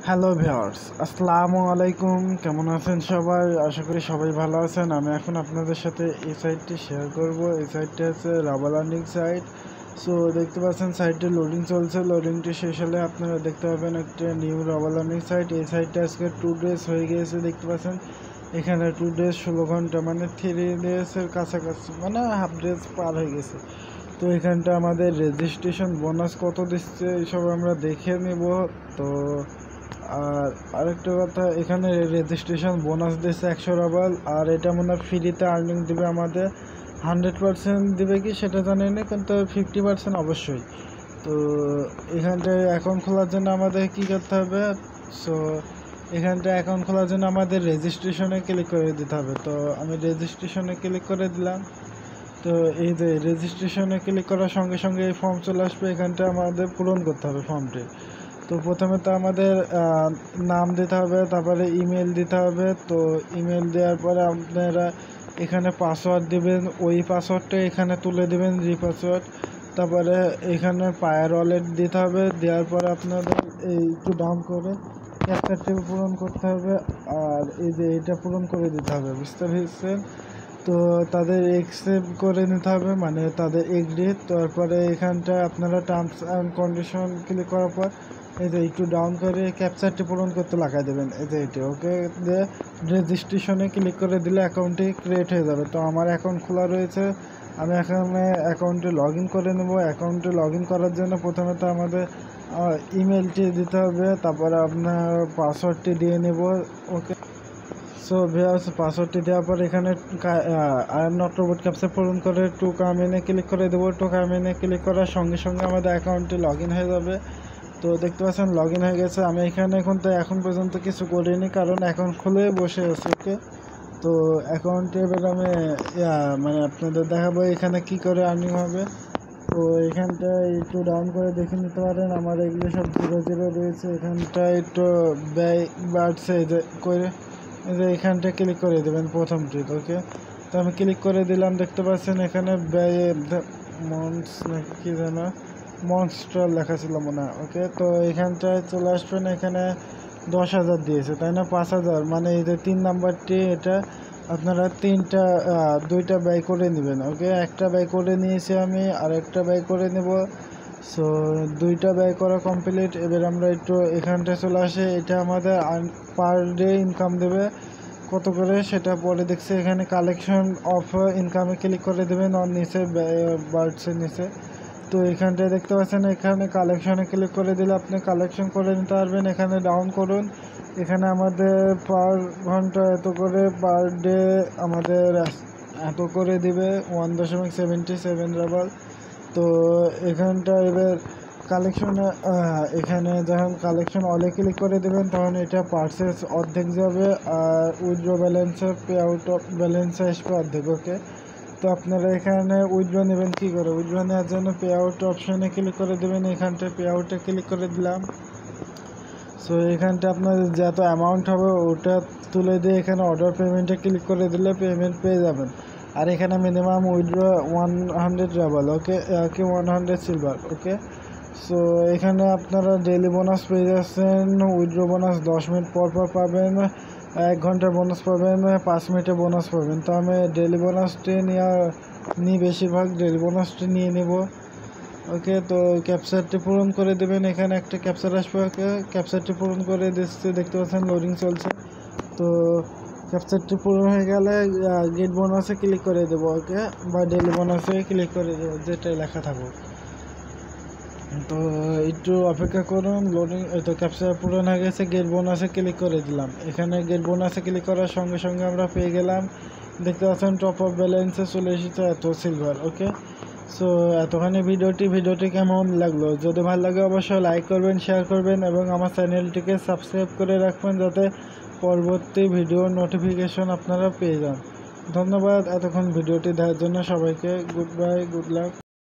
Hello viewers, আসসালামু আলাইকুম। কেমন আছেন সবাই? আশা করি সবাই ভালো আছেন। আমি এখন আপনাদের সাথে এই সাইটটি শেয়ার করব। এই সাইটটি হচ্ছে রাবার লার্নিং সাইট। সো দেখতে পাচ্ছেন সাইটটি লোডিং চলছে। লোডিংটি শেষ হলে আপনারা দেখতে পাবেন একটা নিউ রাবার লার্নিং সাইট। এই সাইটটা আজকে 2 ডেজ হয়ে গিয়েছে। দেখতে পাচ্ছেন এখানে 2 ডেজ 16 ঘন্টা মানে 3 ডেজের কাছাকাছি, মানে হাফ ডেজ পার হয়ে গেছে। তো এখানটা আমাদের রেজিস্ট্রেশন বোনাস কত দিচ্ছে এইসব আমরা দেখে নেব। তো আর আরেকটা কথা, এখানে রেজিস্ট্রেশন বোনাস দিচ্ছে 100 রাবাল, আর এটা মনে হয় ফ্রিতে আর্নিং দেবে আমাদের। 100% দেবে কি সেটা জানি না, কিন্তু 50% অবশ্যই। তো এখানটায় অ্যাকাউন্ট খোলার জন্য আমাদের কী করতে হবে? সো এখানটায় অ্যাকাউন্ট খোলার জন্য আমাদের রেজিস্ট্রেশনে ক্লিক করে দিতে হবে। তো আমি রেজিস্ট্রেশনে ক্লিক করে দিলাম। তো এই যে রেজিস্ট্রেশনে ক্লিক করার সঙ্গে সঙ্গে এই ফর্ম চলে আসবে। এখানটা আমাদের পূরণ করতে হবে ফর্মটি। তো প্রথমে তো আমাদের নাম দিতে হবে, তারপরে ইমেল দিতে হবে। তো ইমেল দেওয়ার পরে আপনারা এখানে পাসওয়ার্ড দিবেন, ওই পাসওয়ার্ডটা এখানে তুলে দিবেন, রিপাসওয়ার্ড। তারপরে এখানে পায়ার ওয়ালেট দিতে হবে। দেওয়ার পরে আপনাদের এই একটু ডাউন করে ক্যাপচারটি পূরণ করতে হবে, আর এই যে এটা পূরণ করে দিতে হবে, বুঝতে পেরেছেন? তো তাদের একসেপ্ট করে নিতে হবে, মানে তাদের এগ্রি। তারপরে এখানটা আপনারা টার্মস অ্যান্ড কন্ডিশন ক্লিক করার পর এই যে একটু ডাউন করে ক্যাপচারটি পূরণ করতে লাগাই দেবেন, এই যে এটি ওকে দিয়ে রেজিস্ট্রেশনে ক্লিক করে দিলে অ্যাকাউন্টটি ক্রিয়েট হয়ে যাবে। তো আমার অ্যাকাউন্ট খোলা রয়েছে, আমি এখানে অ্যাকাউন্টে লগ ইন করে নেব। অ্যাকাউন্টে লগ ইন করার জন্য প্রথমে তো আমাদের ইমেলটি দিতে হবে, তারপরে আপনার পাসওয়ার্ডটি দিয়ে নেব। ওকে, সো ভিউয়ার্স, পাসওয়ার্ডটি দেওয়ার পর এখানে I am not robot captcha পূরণ করে টু কামিনে ক্লিক করে দেবো। টু কামিনে ক্লিক করার সঙ্গে সঙ্গে আমাদের অ্যাকাউন্টটি লগ ইন হয়ে যাবে। তো দেখতে পাচ্ছেন লগ ইন হয়ে গেছে। আমি এখানে এখন পর্যন্ত কিছু করিনি, কারণ অ্যাকাউন্ট খুলে বসে আছে। ওকে, তো অ্যাকাউন্টে এবার আমি মানে আপনাদের দেখাবো এখানে কি করে আর্নিং হবে। তো এখানটা একটু ডাউন করে দেখে নিতে পারেন, আমার এগুলো সব 0 রয়েছে। এখানটা একটু ব্যয় বাড়ছে, এই যে করে এই যে এখানটা ক্লিক করে দেবেন প্রথমটি। ওকে, তো আমি ক্লিক করে দিলাম। দেখতে পাচ্ছেন এখানে ব্যয় মন্স নাকি কী যেন মনস্টার লেখা ছিল মনে হয়। ওকে, তো এখানটায় চলে আসবেন। এখানে 10,000 দিয়েছে, তাই না? 5,000 মানে এই যে 3 নাম্বারটি, এটা আপনারা দুইটা ব্যয় করে নেবেন। ওকে, একটা ব্যয় করে নিয়েছি আমি, আর একটা ব্যয় করে নেব। সো দুইটা ব্যয় করা কমপ্লিট। এবার আমরা একটু এখানটায় চলে আসে। এটা আমাদের পার ডে ইনকাম দেবে কত করে সেটা পরে দেখছি। এখানে কালেকশন অফ ইনকামে ক্লিক করে দেবেন, আর নিচে বার্ডসের নিচে। তো এখানটায় দেখতে পাচ্ছেন এখানে কালেকশনে ক্লিক করে দিলে আপনি কালেকশন করে নিতে পারবেন। এখানে ডাউন করুন, এখানে আমাদের পার ঘন্টা এত করে, পার ডে আমাদের এত করে দিবে 1.77 রাবাল। তো এখানটা এবার কালেকশনে এখানে যখন কালেকশন অলে ক্লিক করে দেবেন তখন এটা পার্সেস অর্ধেক যাবে, আর উইথড্র ব্যালেন্সে পে আউট অফ ব্যালেন্সে আসবে অর্ধেক। ওকে, তো আপনারা এখানে উইথড্র নেবেন কী করে? উইথড্র নেওয়ার জন্য পে আউট অপশানে ক্লিক করে দেবেন। এখানটায় পে আউটে ক্লিক করে দিলাম। সো এখানটা আপনার যত অ্যামাউন্ট হবে ওটা তুলে দিয়ে এখানে অর্ডার পেমেন্টে ক্লিক করে দিলে পেমেন্ট পেয়ে যাবেন। আর এখানে মিনিমাম উইথড্র 100 রাবাল। ওকে, 100 সিলভার। ওকে, সো এখানে আপনারা ডেইলি বোনাস পেয়ে যাচ্ছেন। উইথড্র বোনাস 10 মিনিট পর পর পাবেন, 1 ঘন্টার বোনাস পাবেন, 5 মিনিটে বোনাস পাবেন। তো আমি ডেইলি বোনাসটি নিই, বেশিরভাগ ডেইলি বোনাসটি নিয়ে নেব। ওকে, তো ক্যাপচারটি পূরণ করে দেবেন। এখানে একটা ক্যাপচার আসবে। ওকে, ক্যাপচারটি পূরণ করে দিচ্ছে, দেখতে পাচ্ছেন লোডিং চলছে। তো ক্যাপচারটি পূরণ হয়ে গেলে গেট বোনাসে ক্লিক করে দেবো। ওকে, বা ডেইলি বোনাসে ক্লিক করে দেবো, যেটাই লেখা থাকুক। তো একটু অপেক্ষা করুন, লোডিং। তো ক্যাপচার পূরণ হয়ে গেছে, গেট বোনাসে ক্লিক করে দিলাম। এখানে গেট বোনাসে ক্লিক করার সঙ্গে সঙ্গে আমরা পেয়ে গেলাম, দেখতে পাচ্ছেন টপ আপ ব্যালেন্সে চলে এসেছে এত সিলভার। ওকে, সো এতখানি ভিডিওটি কেমন লাগলো? যদি ভালো লাগে অবশ্যই লাইক করবেন, শেয়ার করবেন, এবং আমার চ্যানেলটিকে সাবস্ক্রাইব করে রাখবেন যাতে পরবর্তী ভিডিওর নোটিফিকেশন আপনারা পেয়ে যান। ধন্যবাদ এতক্ষণ ভিডিওটি দেখার জন্য সবাইকে। Good bye, good luck.